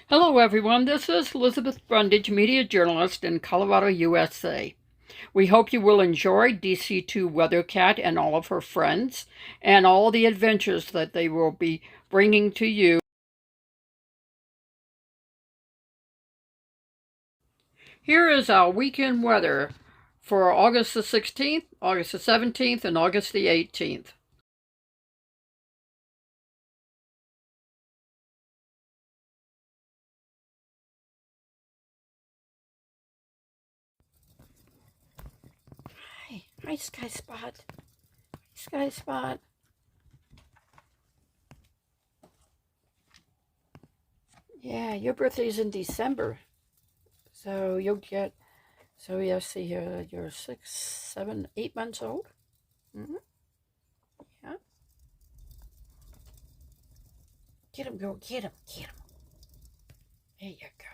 Hello, everyone. This is Elizabeth Brundage, media journalist in Colorado, USA. We hope you will enjoy DC2 Weathercat and all of her friends and all the adventures that they will be bringing to you. Here is our weekend weather for August the 16th, August the 17th, and August the 18th. Hi, Sky Spot. Sky Spot. Yeah, your birthday's in December. So you'll get, so yeah, see here, you're 6, 7, 8 months old. Mm-hmm. Yeah. Get him, girl, get him, get him. There you go.